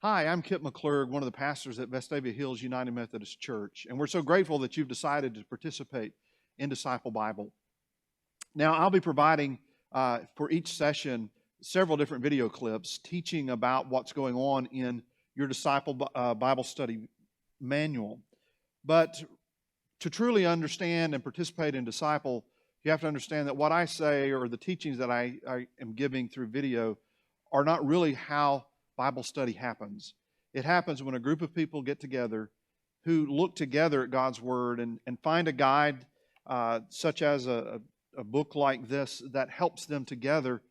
Hi, I'm Kip McClurg, one of the pastors at Vestavia Hills United Methodist Church, and we're so grateful that you've decided to participate in Disciple Bible. Now, I'll be providing for each session several different video clips teaching about what's going on in your Disciple Bible study manual. But to truly understand and participate in Disciple, you have to understand that what I say or the teachings that I am giving through video are not really how Bible study happens. It happens when a group of people get together who look together at God's Word and find a guide such as a book like this that helps them together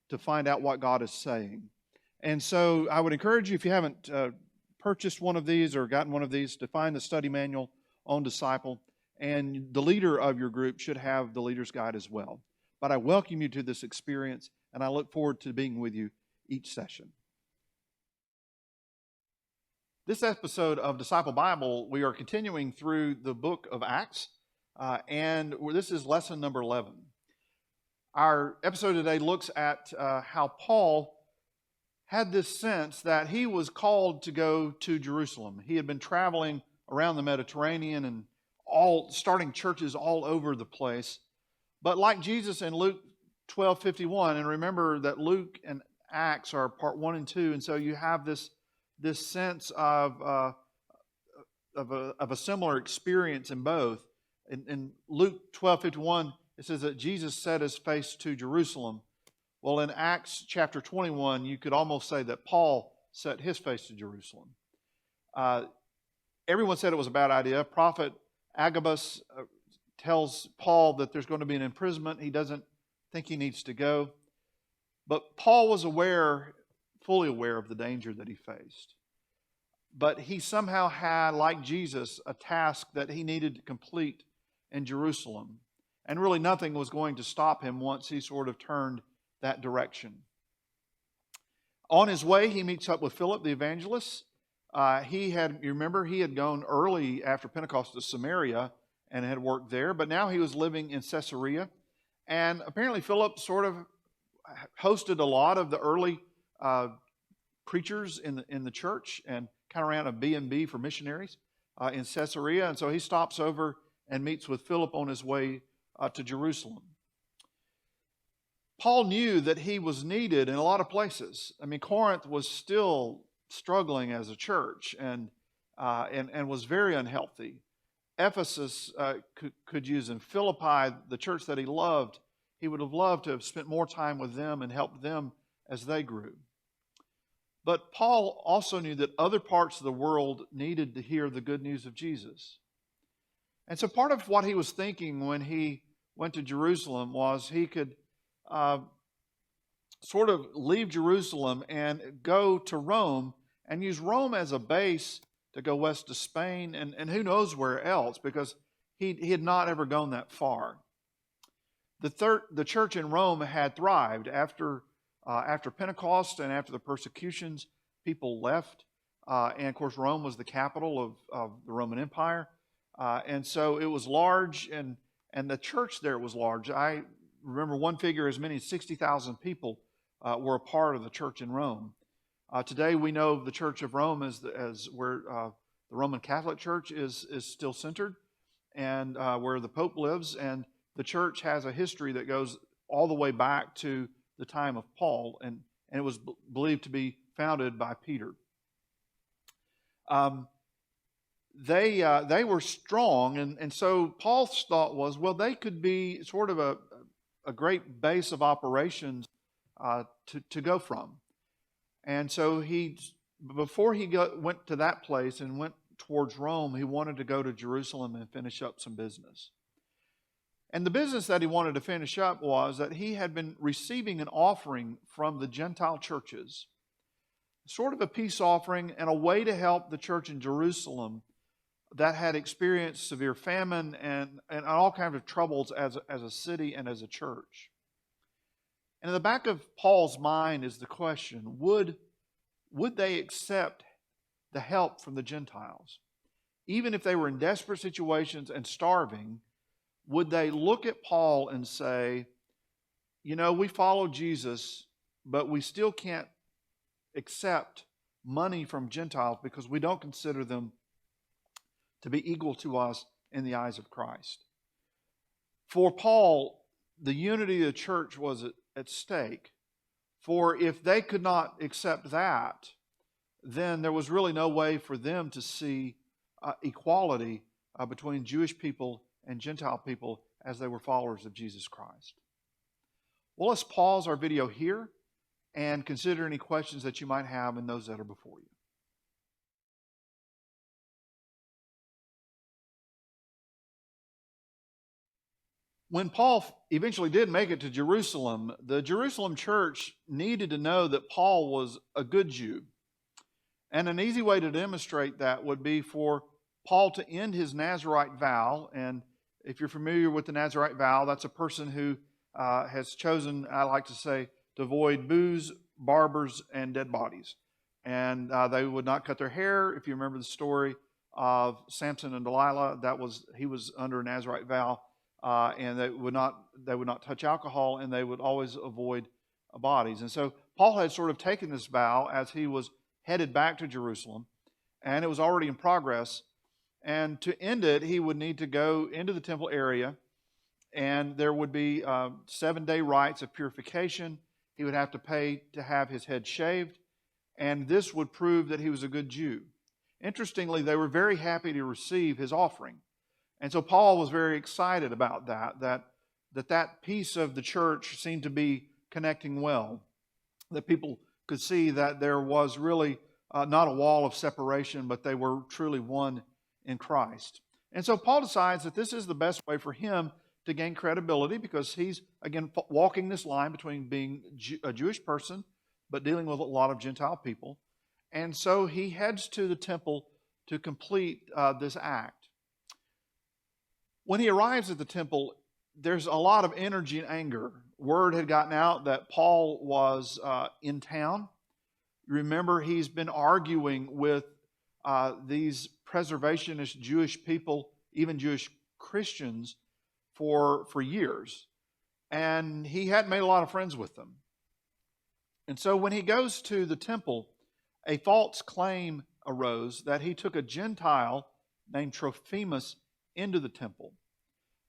to find out what God is saying. And so I would encourage you, if you haven't purchased one of these or gotten one of these, to find the study manual on Disciple. And the leader of your group should have the leader's guide as well. But I welcome you to this experience, and I look forward to being with you each session. This episode of Disciple Bible, we are continuing through the book of Acts, and this is lesson number 11. Our episode today looks at how Paul had this sense that he was called to go to Jerusalem. He had been traveling around the Mediterranean and starting churches all over the place. But like Jesus in Luke 12:51, and remember that Luke and Acts are part 1 and 2, and so you have this sense of a similar experience in both. In Luke 12:51, it says that Jesus set his face to Jerusalem. Well, in Acts chapter 21, you could almost say that Paul set his face to Jerusalem. Everyone said it was a bad idea. Prophet Agabus tells Paul that there's going to be an imprisonment. He doesn't think he needs to go. But Paul was fully aware of the danger that he faced. But he somehow had, like Jesus, a task that he needed to complete in Jerusalem. And really nothing was going to stop him once he sort of turned that direction. On his way, he meets up with Philip the evangelist. He had gone early after Pentecost to Samaria and had worked there, but now he was living in Caesarea. And apparently Philip sort of hosted a lot of the early preachers in the church and kind of ran a B&B for missionaries in Caesarea. And so he stops over and meets with Philip on his way to Jerusalem. Paul knew that he was needed in a lot of places. I mean, Corinth was still struggling as a church and was very unhealthy. Ephesus could use him. Philippi, the church that he loved, he would have loved to have spent more time with them and helped them as they grew. But Paul also knew that other parts of the world needed to hear the good news of Jesus. And so part of what he was thinking when he went to Jerusalem was he could sort of leave Jerusalem and go to Rome and use Rome as a base to go west to Spain and who knows where else, because he had not ever gone that far. The church in Rome had thrived after Pentecost and after the persecutions. People left, and of course Rome was the capital of the Roman Empire, and so it was large, and the church there was large. I remember one figure, as many as 60,000 people were a part of the church in Rome. Today we know the Church of Rome as where the Roman Catholic Church is still centered, and where the Pope lives, and the church has a history that goes all the way back to the time of Paul, and it was believed to be founded by Peter. They were strong, and so Paul's thought was, well, they could be sort of a great base of operations to go from. And so before he went to that place and went towards Rome, he wanted to go to Jerusalem and finish up some business. And the business that he wanted to finish up was that he had been receiving an offering from the Gentile churches, sort of a peace offering and a way to help the church in Jerusalem that had experienced severe famine and all kinds of troubles as a city and as a church. And in the back of Paul's mind is the question, would they accept the help from the Gentiles? Even if they were in desperate situations and starving, would they look at Paul and say, we follow Jesus, but we still can't accept money from Gentiles because we don't consider them to be equal to us in the eyes of Christ. For Paul, the unity of the church was at stake. For if they could not accept that, then there was really no way for them to see equality between Jewish people and Gentile people as they were followers of Jesus Christ. Well, let's pause our video here and consider any questions that you might have and those that are before you. When Paul eventually did make it to Jerusalem, the Jerusalem church needed to know that Paul was a good Jew. And an easy way to demonstrate that would be for Paul to end his Nazirite vow. And if you're familiar with the Nazirite vow, that's a person who has chosen, I like to say, to avoid booze, barbers, and dead bodies. And they would not cut their hair. If you remember the story of Samson and Delilah, he was under a Nazirite vow. And they would not touch alcohol, and they would always avoid bodies. And so Paul had sort of taken this vow as he was headed back to Jerusalem, and it was already in progress. And to end it, he would need to go into the temple area, and there would be 7-day rites of purification. He would have to pay to have his head shaved, and this would prove that he was a good Jew. Interestingly, they were very happy to receive his offering. And so Paul was very excited about that piece of the church seemed to be connecting well, that people could see that there was really not a wall of separation, but they were truly one in Christ. And so Paul decides that this is the best way for him to gain credibility because he's, again, walking this line between being a Jewish person but dealing with a lot of Gentile people. And so he heads to the temple to complete this act. When he arrives at the temple, there's a lot of energy and anger. Word had gotten out that Paul was in town. Remember, he's been arguing with these preservationist Jewish people, even Jewish Christians, for years. And he hadn't made a lot of friends with them. And so when he goes to the temple, a false claim arose that he took a Gentile named Trophimus into the temple.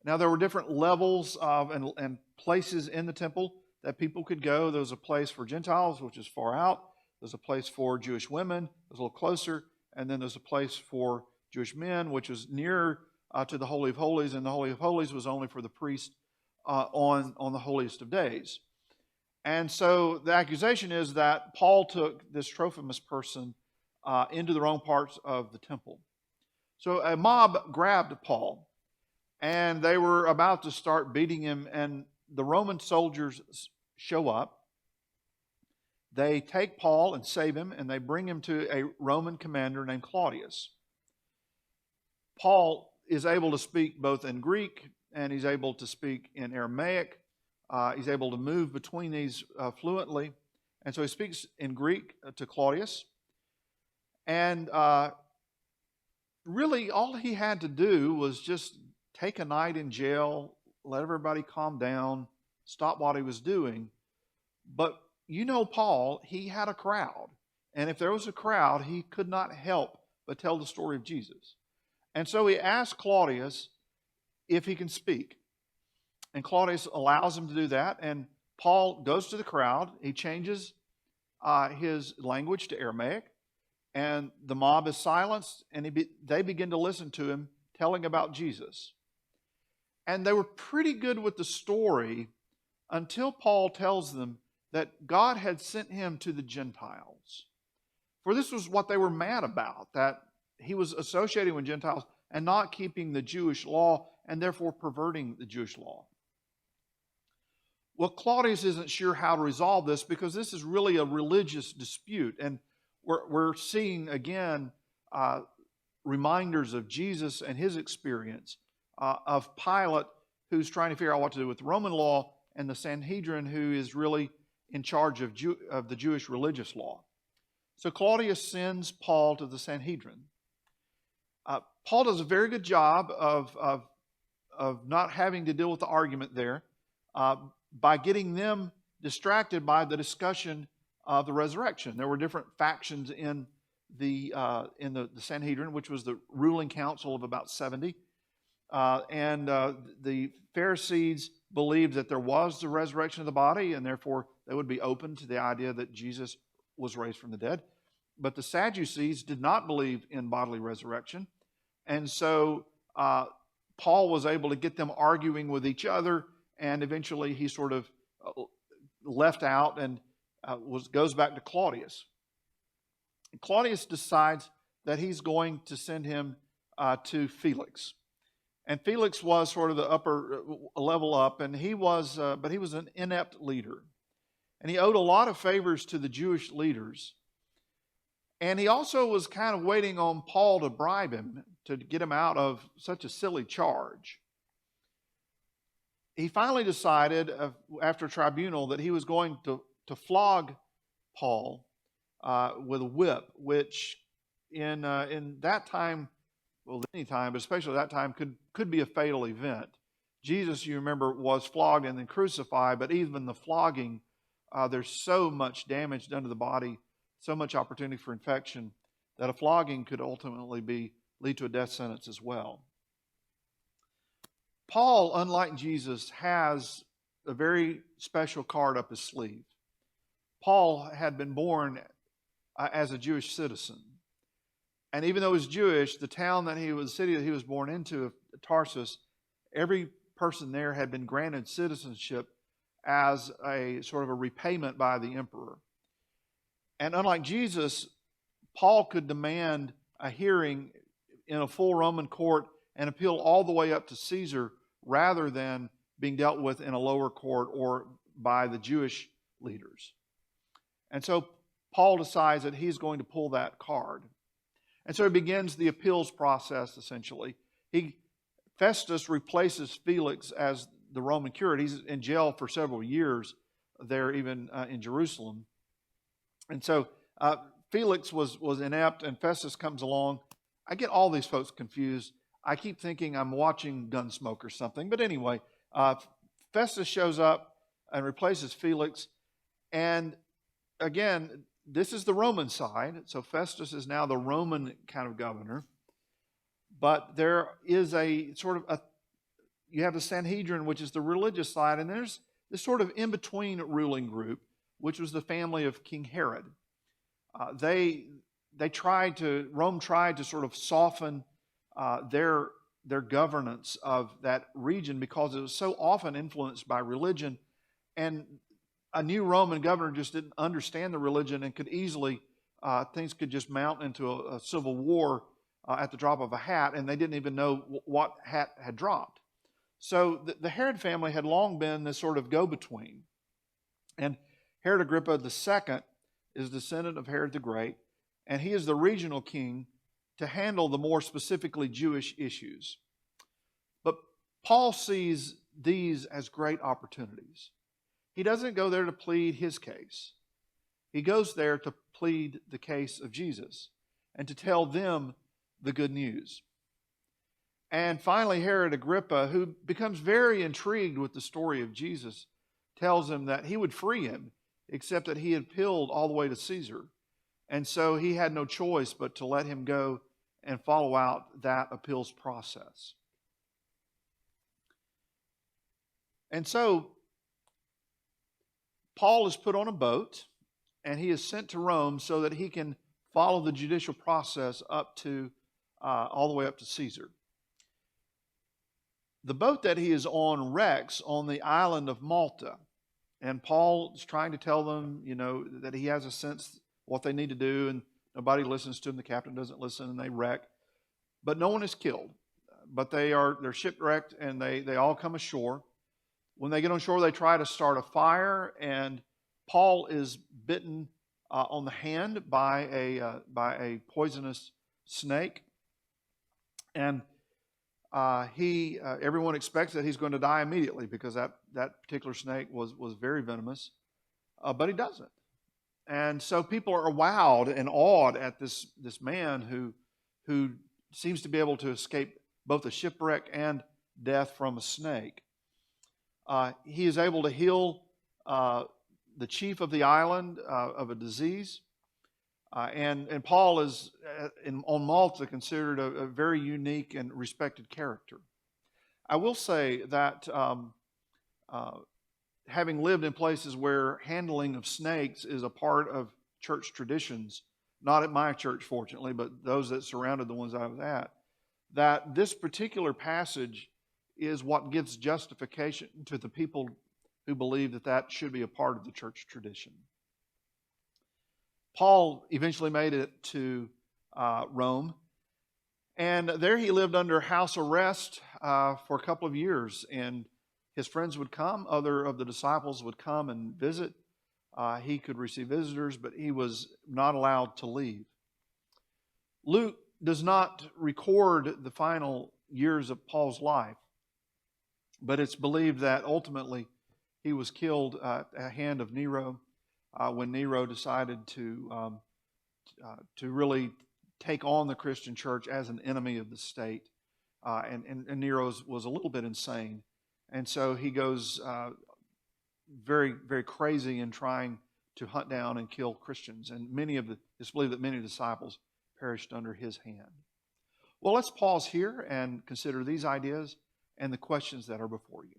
Now, there were different levels of and places in the temple that people could go. There was a place for Gentiles, which is far out. There's a place for Jewish women, it was a little closer. And then there's a place for Jewish men, which was nearer to the Holy of Holies. And the Holy of Holies was only for the priest on the holiest of days. And so the accusation is that Paul took this Trophimus person into the wrong parts of the temple. So a mob grabbed Paul, and they were about to start beating him, and the Roman soldiers show up. They take Paul and save him, and they bring him to a Roman commander named Claudius. Paul is able to speak both in Greek, and he's able to speak in Aramaic. He's able to move between these fluently. And so he speaks in Greek to Claudius. And really all he had to do was just take a night in jail, let everybody calm down, stop what he was doing. But you know Paul, he had a crowd. And if there was a crowd, he could not help but tell the story of Jesus. And so he asked Claudius if he can speak. And Claudius allows him to do that. And Paul goes to the crowd. He changes his language to Aramaic. And the mob is silenced. And they begin to listen to him telling about Jesus. And they were pretty good with the story until Paul tells them that God had sent him to the Gentiles. For this was what they were mad about, that he was associating with Gentiles and not keeping the Jewish law and therefore perverting the Jewish law. Well, Claudius isn't sure how to resolve this because this is really a religious dispute. And we're seeing, again, reminders of Jesus and his experience, of Pilate, who's trying to figure out what to do with the Roman law, and the Sanhedrin, who is really in charge of the Jewish religious law. So Claudius sends Paul to the Sanhedrin. Paul does a very good job of not having to deal with the argument there by getting them distracted by the discussion of the resurrection. There were different factions in the Sanhedrin, which was the ruling council of about 70. The Pharisees believed that there was the resurrection of the body, and therefore they would be open to the idea that Jesus was raised from the dead. But the Sadducees did not believe in bodily resurrection. And so Paul was able to get them arguing with each other, and eventually he sort of left out and goes back to Claudius. Claudius decides that he's going to send him to Felix. And Felix was sort of the upper level up, and but he was an inept leader. And he owed a lot of favors to the Jewish leaders. And he also was kind of waiting on Paul to bribe him to get him out of such a silly charge. He finally decided, after a tribunal, that he was going to flog Paul with a whip, which in that time, well, any time, but especially that time, could be a fatal event. Jesus, you remember, was flogged and then crucified, but even the flogging, there's so much damage done to the body, so much opportunity for infection, that a flogging could ultimately lead to a death sentence as well. Paul, unlike Jesus, has a very special card up his sleeve. Paul had been born as a Jewish citizen. And even though he was Jewish, the city that he was born into, Tarsus, every person there had been granted citizenship as a sort of a repayment by the emperor. And unlike Jesus, Paul could demand a hearing in a full Roman court and appeal all the way up to Caesar rather than being dealt with in a lower court or by the Jewish leaders. And so Paul decides that he's going to pull that card. And so he begins the appeals process, essentially. Festus replaces Felix as the Roman curate. He's in jail for several years there, even in Jerusalem. And so Felix was inept, and Festus comes along. I get all these folks confused. I keep thinking I'm watching Gunsmoke or something. But anyway, Festus shows up and replaces Felix. And again, this is the Roman side. So Festus is now the Roman kind of governor. But there is you have the Sanhedrin, which is the religious side, and there's this sort of in-between ruling group, which was the family of King Herod. Rome tried to sort of soften their governance of that region because it was so often influenced by religion, and a new Roman governor just didn't understand the religion and could easily, things could just mount into a civil war at the drop of a hat, and they didn't even know what hat had dropped. So the Herod family had long been this sort of go-between. And Herod Agrippa II is descendant of Herod the Great, and he is the regional king to handle the more specifically Jewish issues. But Paul sees these as great opportunities. He doesn't go there to plead his case. He goes there to plead the case of Jesus and to tell them the good news. And finally, Herod Agrippa, who becomes very intrigued with the story of Jesus, tells him that he would free him, except that he had appealed all the way to Caesar. And so he had no choice but to let him go and follow out that appeals process. And so Paul is put on a boat, and he is sent to Rome so that he can follow the judicial process up to all the way up to Caesar. The boat that he is on wrecks on the island of Malta, and Paul is trying to tell them, that he has a sense what they need to do, and nobody listens to him. The captain doesn't listen, and they wreck. But no one is killed. But they're shipwrecked, and they all come ashore. When they get on shore, they try to start a fire, and Paul is bitten on the hand by a poisonous snake, and everyone expects that he's going to die immediately because that particular snake was very venomous, but he doesn't. And so people are wowed and awed at this man who seems to be able to escape both a shipwreck and death from a snake. He is able to heal the chief of the island of a disease. And Paul is, on Malta, considered a very unique and respected character. I will say that having lived in places where handling of snakes is a part of church traditions, not at my church, fortunately, but those that surrounded the ones I was at, that this particular passage is what gives justification to the people who believe that that should be a part of the church tradition. Paul eventually made it to Rome, and there he lived under house arrest for a couple of years, and his friends would come, other of the disciples would come and visit. He could receive visitors, but he was not allowed to leave. Luke does not record the final years of Paul's life, but it's believed that ultimately he was killed at the hand of Nero when Nero decided to really take on the Christian church as an enemy of the state. And Nero was a little bit insane. And so he goes very, very crazy in trying to hunt down and kill Christians. And it's believed that many disciples perished under his hand. Well, let's pause here and consider these ideas and the questions that are before you.